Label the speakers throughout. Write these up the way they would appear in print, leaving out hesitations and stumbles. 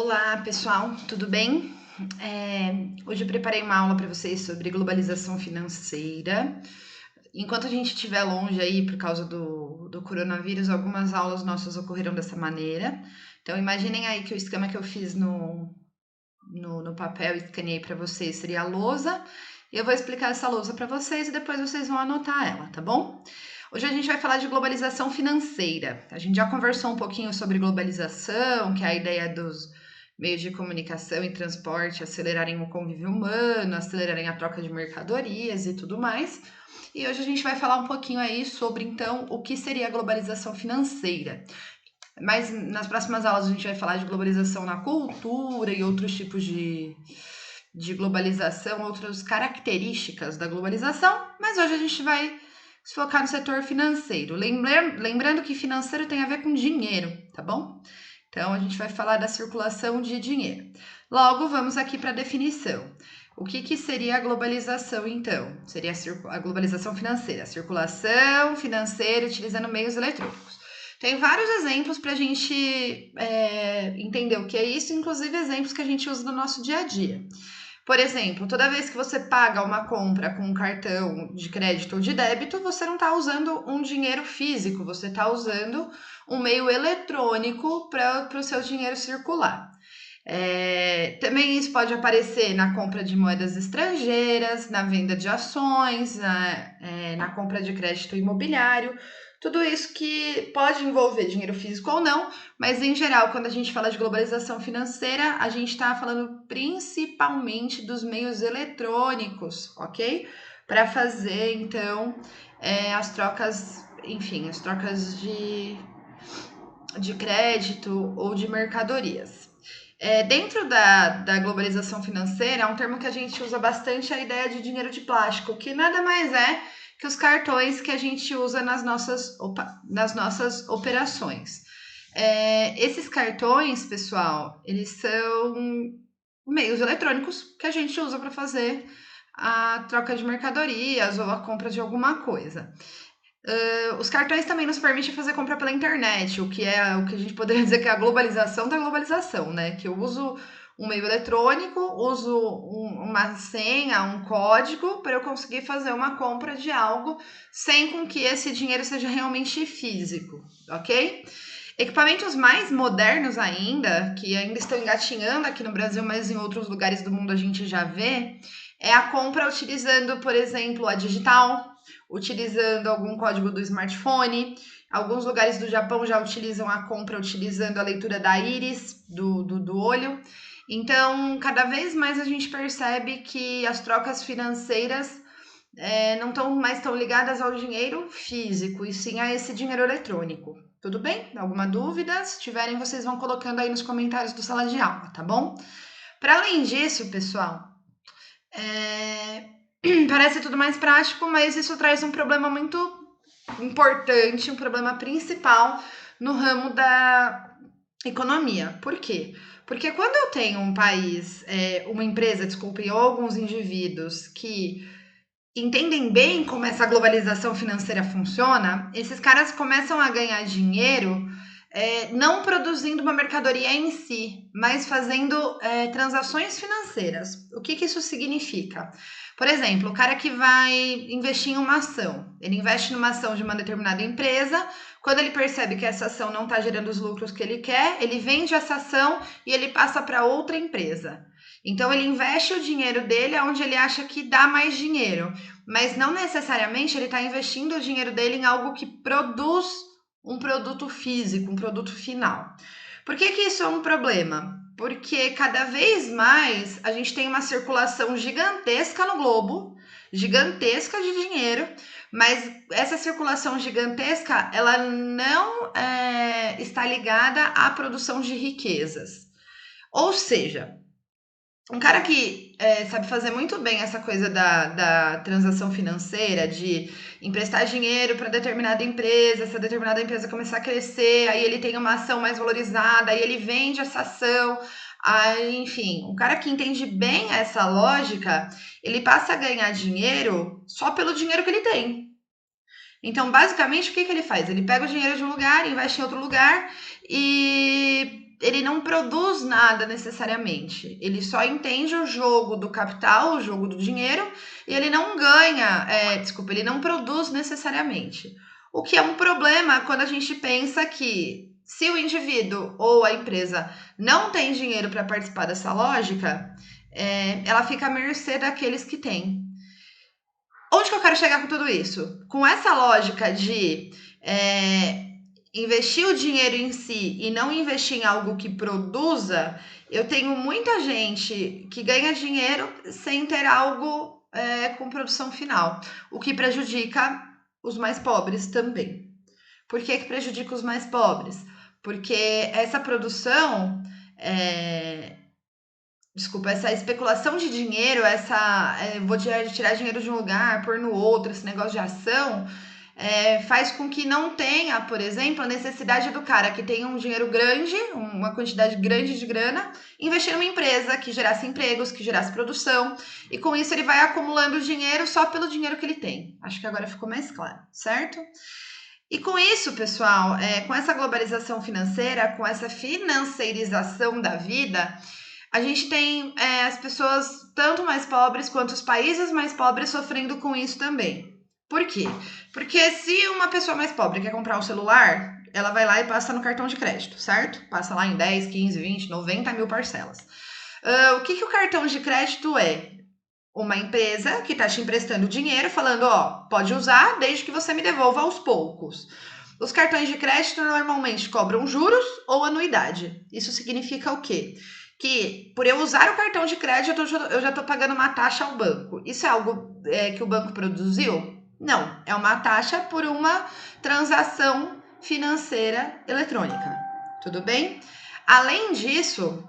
Speaker 1: Olá, pessoal, tudo bem? Hoje eu preparei uma aula para vocês sobre globalização financeira. Enquanto a gente estiver longe aí por causa do coronavírus, algumas aulas nossas ocorreram dessa maneira. Então, imaginem aí que o esquema que eu fiz no papel e escaneei para vocês seria a lousa. E eu vou explicar essa lousa para vocês e depois vocês vão anotar ela, tá bom? Hoje a gente vai falar de globalização financeira. A gente já conversou um pouquinho sobre globalização, que é a ideia dos meios de comunicação e transporte acelerarem o convívio humano, acelerarem a troca de mercadorias e tudo mais. E hoje a gente vai falar um pouquinho aí sobre, então, o que seria a globalização financeira. Mas nas próximas aulas a gente vai falar de globalização na cultura e outros tipos de globalização, outras características da globalização, mas hoje a gente vai se focar no setor financeiro. Lembrando que financeiro tem a ver com dinheiro, tá bom? Então, a gente vai falar da circulação de dinheiro. Logo, vamos aqui para a definição. O que seria a globalização, então? Seria a globalização financeira, a circulação financeira utilizando meios eletrônicos. Tem vários exemplos para a gente entender o que é isso, inclusive exemplos que a gente usa no nosso dia a dia. Por exemplo, toda vez que você paga uma compra com um cartão de crédito ou de débito, você não está usando um dinheiro físico, você está usando um meio eletrônico para o seu dinheiro circular. Também isso pode aparecer na compra de moedas estrangeiras, na venda de ações, na compra de crédito imobiliário. Tudo isso que pode envolver dinheiro físico ou não, mas em geral, quando a gente fala de globalização financeira, a gente está falando principalmente dos meios eletrônicos, ok? Para fazer, então, as trocas, enfim, as trocas de crédito ou de mercadorias. Dentro da globalização financeira, é um termo que a gente usa bastante a ideia de dinheiro de plástico, que nada mais é que os cartões que a gente usa nas nossas operações. Esses cartões, pessoal, eles são meios eletrônicos que a gente usa para fazer a troca de mercadorias ou a compra de alguma coisa. Os cartões também nos permitem fazer compra pela internet, o que é o que a gente poderia dizer que é a globalização da globalização, né? Que eu uso um meio eletrônico, uso uma senha, um código para eu conseguir fazer uma compra de algo sem com que esse dinheiro seja realmente físico, ok? Equipamentos mais modernos ainda, que ainda estão engatinhando aqui no Brasil, mas em outros lugares do mundo a gente já vê, é a compra utilizando, por exemplo, a digital, utilizando algum código do smartphone. Alguns lugares do Japão já utilizam a compra utilizando a leitura da íris, do olho. Então, cada vez mais a gente percebe que as trocas financeiras não estão mais tão ligadas ao dinheiro físico, e sim a esse dinheiro eletrônico. Tudo bem? Alguma dúvida? Se tiverem, vocês vão colocando aí nos comentários do sala de aula, tá bom? Para além disso, pessoal, parece tudo mais prático, mas isso traz um problema muito importante, um problema principal no ramo da economia. Por quê? Porque quando eu tenho um país, uma empresa, desculpem, ou alguns indivíduos que entendem bem como essa globalização financeira funciona, esses caras começam a ganhar dinheiro não produzindo uma mercadoria em si, mas fazendo transações financeiras. O que isso significa? Por exemplo, o cara que vai investir em uma ação, ele investe numa ação de uma determinada empresa, quando ele percebe que essa ação não está gerando os lucros que ele quer, ele vende essa ação e ele passa para outra empresa. Então, ele investe o dinheiro dele onde ele acha que dá mais dinheiro, mas não necessariamente ele está investindo o dinheiro dele em algo que produz um produto físico, um produto final. Por que isso é um problema? Porque cada vez mais a gente tem uma circulação gigantesca no globo, gigantesca de dinheiro, mas essa circulação gigantesca, ela não está ligada à produção de riquezas. Ou seja, um cara que sabe fazer muito bem essa coisa da transação financeira, de emprestar dinheiro para determinada empresa, essa determinada empresa começar a crescer, aí ele tem uma ação mais valorizada, aí ele vende essa ação, aí, enfim, um cara que entende bem essa lógica, ele passa a ganhar dinheiro só pelo dinheiro que ele tem. Então, basicamente, o que ele faz? Ele pega o dinheiro de um lugar, investe em outro lugar e ele não produz nada necessariamente. Ele só entende o jogo do capital, o jogo do dinheiro, e ele não ganha, ele não produz necessariamente. O que é um problema quando a gente pensa que se o indivíduo ou a empresa não tem dinheiro para participar dessa lógica, ela fica à mercê daqueles que têm. Onde que eu quero chegar com tudo isso? Com essa lógica de investir o dinheiro em si e não investir em algo que produza, eu tenho muita gente que ganha dinheiro sem ter algo com produção final, o que prejudica os mais pobres também. Por que prejudica os mais pobres? Porque essa produção, essa especulação de dinheiro, vou tirar dinheiro de um lugar, pôr no outro, esse negócio de ação, faz com que não tenha, por exemplo, a necessidade do cara que tem um dinheiro grande, uma quantidade grande de grana, investir numa empresa que gerasse empregos, que gerasse produção, e com isso ele vai acumulando dinheiro só pelo dinheiro que ele tem. Acho que agora ficou mais claro, certo? E com isso, pessoal, com essa globalização financeira, com essa financeirização da vida, a gente tem as pessoas tanto mais pobres quanto os países mais pobres sofrendo com isso também. Por quê? Porque se uma pessoa mais pobre quer comprar um celular, ela vai lá e passa no cartão de crédito, certo? Passa lá em 10, 15, 20, 90 mil parcelas. O que o cartão de crédito é? Uma empresa que está te emprestando dinheiro falando, ó, pode usar desde que você me devolva aos poucos. Os cartões de crédito normalmente cobram juros ou anuidade. Isso significa o quê? Que por eu usar o cartão de crédito, eu já estou pagando uma taxa ao banco. Isso é algo que o banco produziu? Não, é uma taxa por uma transação financeira eletrônica. Tudo bem? Além disso,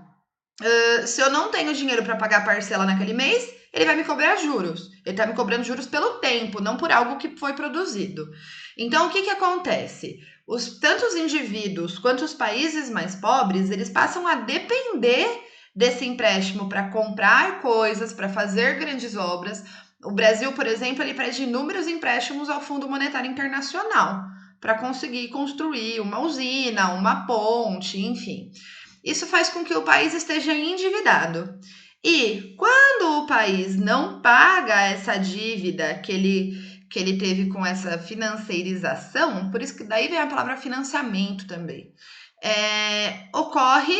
Speaker 1: se eu não tenho dinheiro para pagar a parcela naquele mês, ele vai me cobrar juros. Ele está me cobrando juros pelo tempo, não por algo que foi produzido. Então, o que acontece? Tanto os indivíduos quanto os países mais pobres, eles passam a depender desse empréstimo para comprar coisas, para fazer grandes obras. O Brasil, por exemplo, ele pede inúmeros empréstimos ao Fundo Monetário Internacional para conseguir construir uma usina, uma ponte, enfim. Isso faz com que o país esteja endividado. E quando o país não paga essa dívida que ele teve com essa financeirização, por isso que daí vem a palavra financiamento também, ocorre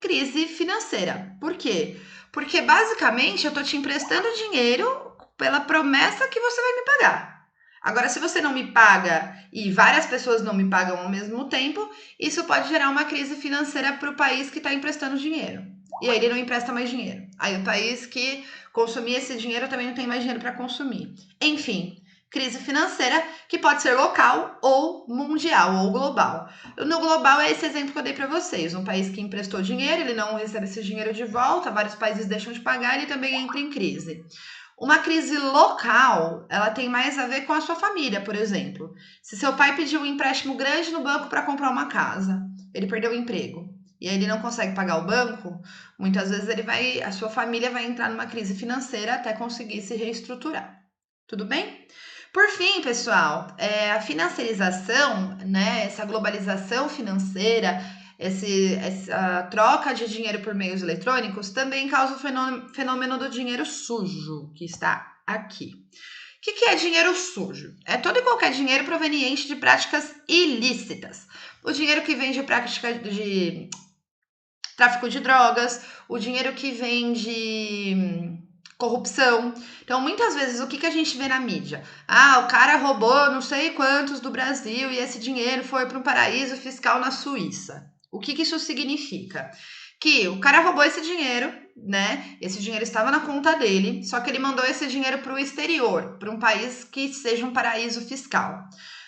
Speaker 1: crise financeira. Por quê? Porque basicamente eu estou te emprestando dinheiro pela promessa que você vai me pagar. Agora, se você não me paga e várias pessoas não me pagam ao mesmo tempo, isso pode gerar uma crise financeira para o país que está emprestando dinheiro. E aí ele não empresta mais dinheiro. Aí o país que consumir esse dinheiro também não tem mais dinheiro para consumir. Enfim, crise financeira que pode ser local ou mundial ou global. No global é esse exemplo que eu dei para vocês. Um país que emprestou dinheiro, ele não recebe esse dinheiro de volta, vários países deixam de pagar, ele também entra em crise. Uma crise local, ela tem mais a ver com a sua família, por exemplo. Se seu pai pediu um empréstimo grande no banco para comprar uma casa, ele perdeu o emprego e aí ele não consegue pagar o banco, muitas vezes a sua família vai entrar numa crise financeira até conseguir se reestruturar. Tudo bem? Por fim, pessoal, a financiarização, né, essa globalização financeira, essa troca de dinheiro por meios eletrônicos também causa o fenômeno do dinheiro sujo, que está aqui. O que é dinheiro sujo? É todo e qualquer dinheiro proveniente de práticas ilícitas. O dinheiro que vem de prática de tráfico de drogas, o dinheiro que vem de corrupção. Então, muitas vezes, o que a gente vê na mídia? O cara roubou não sei quantos do Brasil e esse dinheiro foi para um paraíso fiscal na Suíça. O que isso significa? Que o cara roubou esse dinheiro, né? Esse dinheiro estava na conta dele, só que ele mandou esse dinheiro para o exterior, para um país que seja um paraíso fiscal.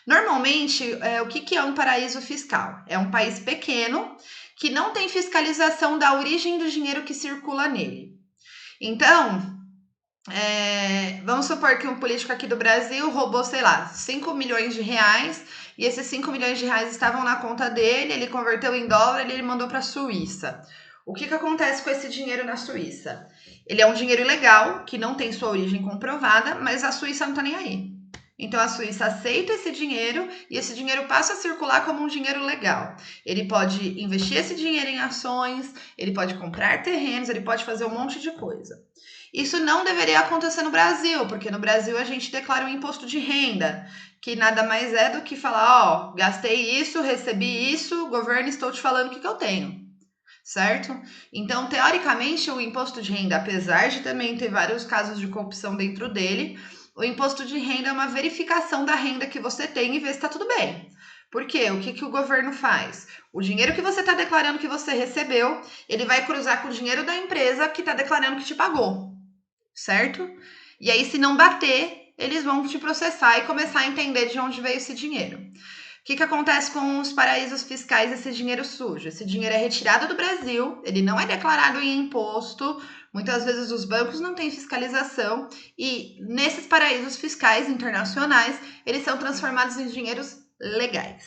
Speaker 1: Normalmente, o que é um paraíso fiscal? É um país pequeno que não tem fiscalização da origem do dinheiro que circula nele. Então, vamos supor que um político aqui do Brasil roubou, sei lá, 5 milhões de reais e esses 5 milhões de reais estavam na conta dele, ele converteu em dólar e ele mandou para a Suíça. O que acontece com esse dinheiro na Suíça? Ele é um dinheiro ilegal, que não tem sua origem comprovada, mas a Suíça não está nem aí. Então a Suíça aceita esse dinheiro e esse dinheiro passa a circular como um dinheiro legal. Ele pode investir esse dinheiro em ações, ele pode comprar terrenos, ele pode fazer um monte de coisa. Isso não deveria acontecer no Brasil, porque no Brasil a gente declara um imposto de renda, que nada mais é do que falar, ó, gastei isso, recebi isso, governo, estou te falando o que eu tenho, certo? Então, teoricamente, o imposto de renda, apesar de também ter vários casos de corrupção dentro dele, o imposto de renda é uma verificação da renda que você tem e ver se está tudo bem. Por quê? O que o governo faz? O dinheiro que você está declarando que você recebeu, ele vai cruzar com o dinheiro da empresa que está declarando que te pagou, certo? E aí, se não bater, eles vão te processar e começar a entender de onde veio esse dinheiro. O que acontece com os paraísos fiscais, esse dinheiro sujo? Esse dinheiro é retirado do Brasil, ele não é declarado em imposto, muitas vezes os bancos não têm fiscalização e nesses paraísos fiscais internacionais, eles são transformados em dinheiros legais.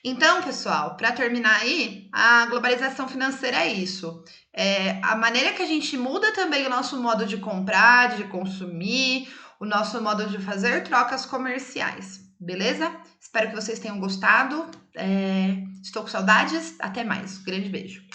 Speaker 1: Então, pessoal, para terminar aí, a globalização financeira é isso. É a maneira que a gente muda também o nosso modo de comprar, de consumir, o nosso modo de fazer trocas comerciais, beleza? Espero que vocês tenham gostado. Estou com saudades. Até mais. Grande beijo.